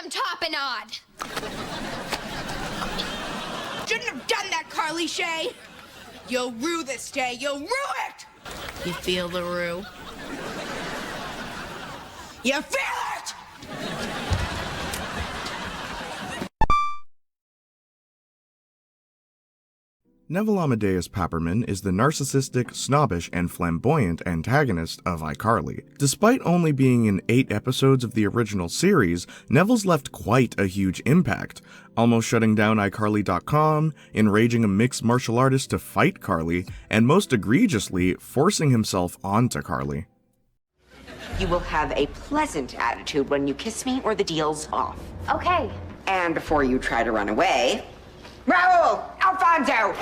I'm topping on. Shouldn't have done that, Carly Shay. You'll rue this day. You'll rue it. You feel the rue? You feel it? Nevel Papperman is the narcissistic, snobbish, and flamboyant antagonist of iCarly. Despite only being in 8 episodes of the original series, Nevel's left quite a huge impact, almost shutting down iCarly.com, enraging a mixed martial artist to fight Carly, and most egregiously, forcing himself onto Carly. You will have a pleasant attitude when you kiss me or the deal's off. Okay. And before you try to run away, Raul! Alfonso!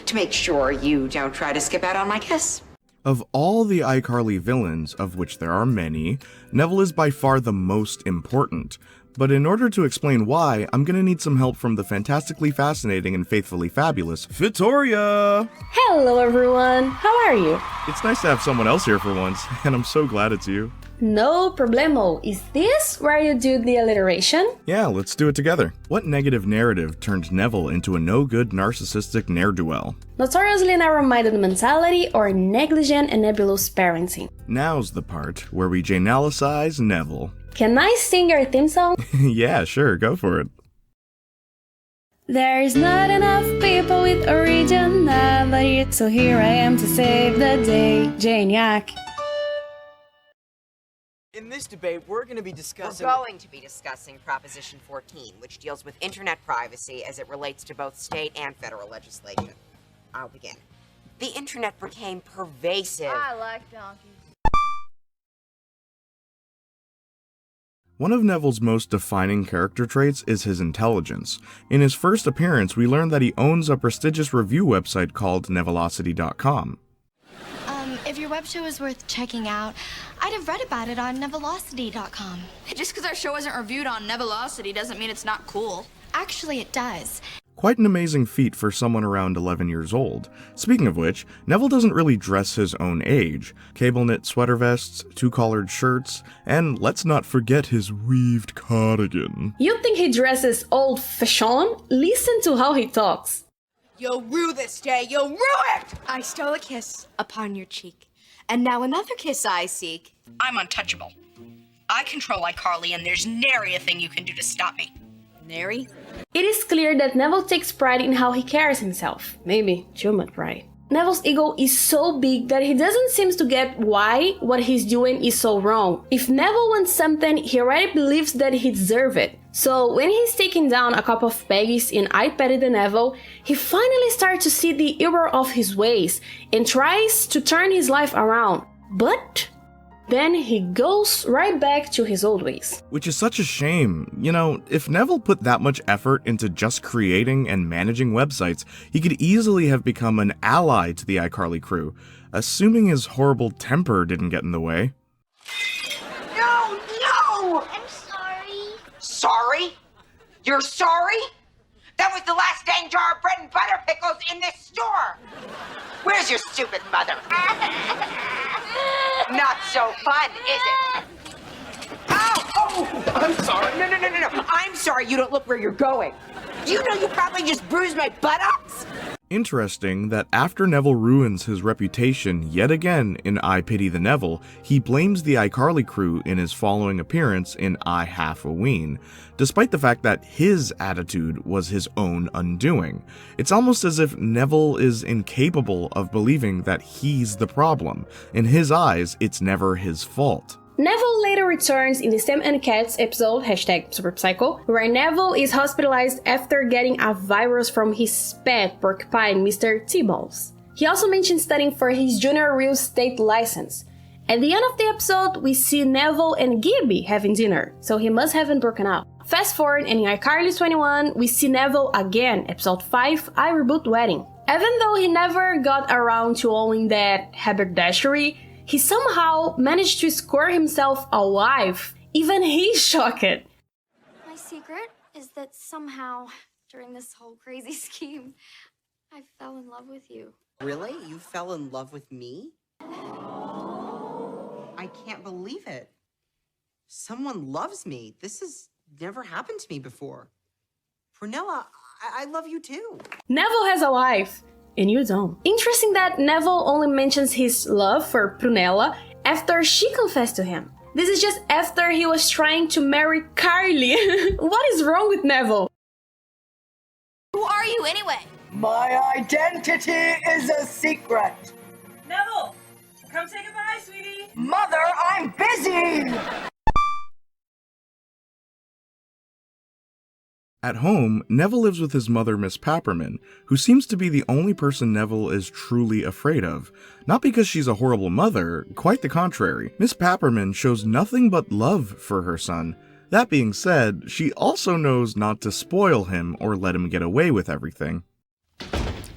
To make sure you don't try to skip out on my kiss. Of all the iCarly villains, of which there are many, Nevel is by far the most important. But in order to explain why, I'm gonna need some help from the fantastically fascinating and faithfully fabulous Fitoria! Hello everyone, how are you? It's nice to have someone else here for once, and I'm so glad it's you. No problemo. Is this where you do the alliteration? Yeah, let's do it together. What negative narrative turned Nevel into a no-good narcissistic ne'er-do-well? Notoriously narrow-minded mentality or negligent and nebulous parenting? Now's the part where we Jaynalysize Nevel. Can I sing your theme song? Yeah, sure, go for it. There's not enough people with originality, so here I am to save the day. Jayniac. In this debate, we're going to be discussing Proposition 14, which deals with internet privacy as it relates to both state and federal legislation. I'll begin. The internet became pervasive. I like donkeys. One of Nevel's most defining character traits is his intelligence. In his first appearance, we learn that he owns a prestigious review website called Nevelocity.com. If your web show is worth checking out, I'd have read about it on Nevelocity.com. Just because our show isn't reviewed on Nevelocity doesn't mean it's not cool. Actually, it does. Quite an amazing feat for someone around 11 years old. Speaking of which, Nevel doesn't really dress his own age. Cable knit sweater vests, 2-collared shirts, and let's not forget his weaved cardigan. You think he dresses old-fashioned? Listen to how he talks. You'll rue this day. You'll rue it. I stole a kiss upon your cheek, and now another kiss I seek. I'm untouchable. I control iCarly, and there's nary a thing you can do to stop me. Nary? It is clear that Nevel takes pride in how he carries himself. Maybe too much pride. Nevel's ego is so big that he doesn't seem to get why what he's doing is so wrong. If Nevel wants something, he already believes that he deserves it. So when he's taking down a couple of Peggies in I Petty the Nevel, he finally starts to see the error of his ways and tries to turn his life around. But then he goes right back to his old ways. Which is such a shame. You know, if Nevel put that much effort into just creating and managing websites, he could easily have become an ally to the iCarly crew, assuming his horrible temper didn't get in the way. No! No! I'm sorry. Sorry? You're sorry? That was the last dang jar of bread and butter pickles in this store! Where's your stupid mother? Not so fun, is it? Ow! Oh! I'm sorry. No. I'm sorry you don't look where you're going. Do you know you probably just bruised my buttocks? Interesting that after Nevel ruins his reputation yet again in I Pity the Nevel, he blames the iCarly crew in his following appearance in I Half-a-Ween, despite the fact that his attitude was his own undoing. It's almost as if Nevel is incapable of believing that he's the problem. In his eyes, it's never his fault. Nevel later returns in the Sam and Cats episode, #SuperPsycho, where Nevel is hospitalized after getting a virus from his pet porcupine, Mr. T-Balls. He also mentions studying for his junior real estate license. At the end of the episode, we see Nevel and Gibby having dinner, so he must haven't broken up. Fast forward, and in iCarly 21, we see Nevel again, episode 5, I Reboot Wedding. Even though he never got around to owning that haberdashery, he somehow managed to score himself a wife. Even he's shocked. My secret is that somehow, during this whole crazy scheme, I fell in love with you. Really? You fell in love with me? I can't believe it. Someone loves me. This has never happened to me before. Prunella, I love you too. Neville has a wife, and you don't. Interesting that Neville only mentions his love for Prunella after she confessed to him. This is just after he was trying to marry Carly. What is wrong with Neville? Who are you anyway? My identity is a secret. Neville, come say goodbye, sweetie. Mother, I'm busy! At home, Neville lives with his mother, Miss Papperman, who seems to be the only person Neville is truly afraid of. Not because she's a horrible mother, quite the contrary. Miss Papperman shows nothing but love for her son. That being said, she also knows not to spoil him or let him get away with everything.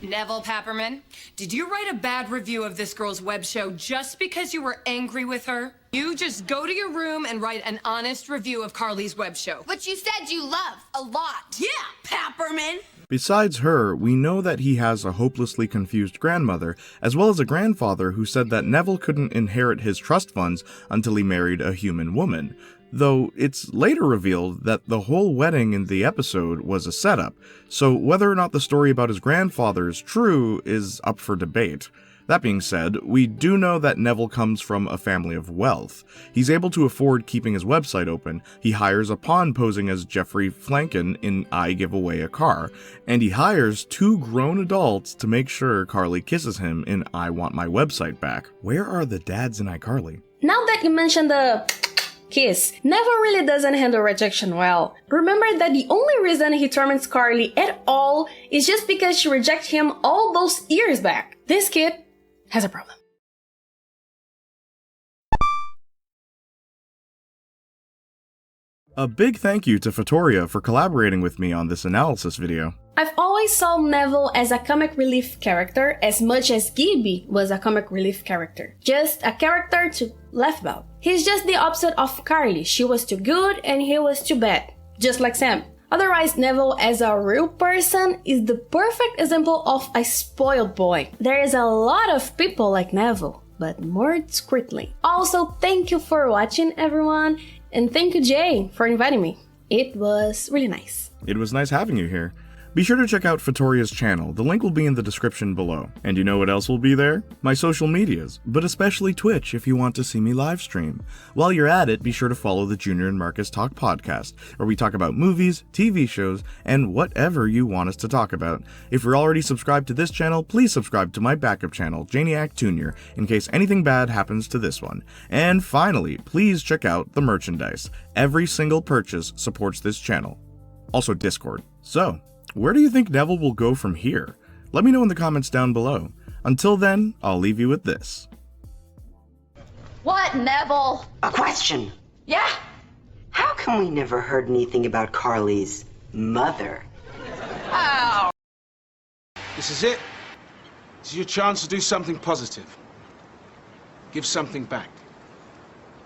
Nevel Papperman, did you write a bad review of this girl's web show just because you were angry with her? You just go to your room and write an honest review of Carly's web show. Which you said you love a lot. Yeah, Papperman. Besides her, we know that he has a hopelessly confused grandmother, as well as a grandfather who said that Neville couldn't inherit his trust funds until he married a human woman. Though it's later revealed that the whole wedding in the episode was a setup, so whether or not the story about his grandfather is true is up for debate. That being said, we do know that Neville comes from a family of wealth. He's able to afford keeping his website open, he hires a pawn posing as Jeffrey Flanken in I Give Away a Car, and he hires 2 grown adults to make sure Carly kisses him in I Want My Website Back. Where are the dads in iCarly? Now that you mentioned the kiss, Neville really doesn't handle rejection well. Remember that the only reason he torments Carly at all is just because she rejected him all those years back. This kid has a problem. A big thank you to Fitoria for collaborating with me on this analysis video. I've always saw Neville as a comic relief character as much as Gibby was a comic relief character. Just a character to laugh about. He's just the opposite of Carly. She was too good and he was too bad. Just like Sam. Otherwise, Neville as a real person is the perfect example of a spoiled boy. There is a lot of people like Neville, but more discreetly. Also, thank you for watching, everyone, and thank you, Jay, for inviting me. It was really nice. It was nice having you here. Be sure to check out Fitoria's channel, the link will be in the description below. And you know what else will be there? My social medias, but especially Twitch if you want to see me live stream. While you're at it, be sure to follow the Junior and Marcus Talk podcast, where we talk about movies, TV shows, and whatever you want us to talk about. If you're already subscribed to this channel, please subscribe to my backup channel, Jayniac Jr., in case anything bad happens to this one. And finally, please check out the merchandise. Every single purchase supports this channel. Also Discord. So, where do you think Neville will go from here? Let me know in the comments down below. Until then, I'll leave you with this. What, Neville? A question. Yeah? How come we never heard anything about Carly's mother? Oh. This is it. This is your chance to do something positive. Give something back.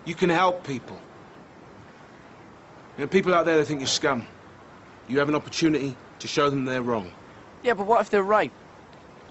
You can help people. There are people out there that think you're scum. You have an opportunity to show them they're wrong. Yeah, but what if they're right?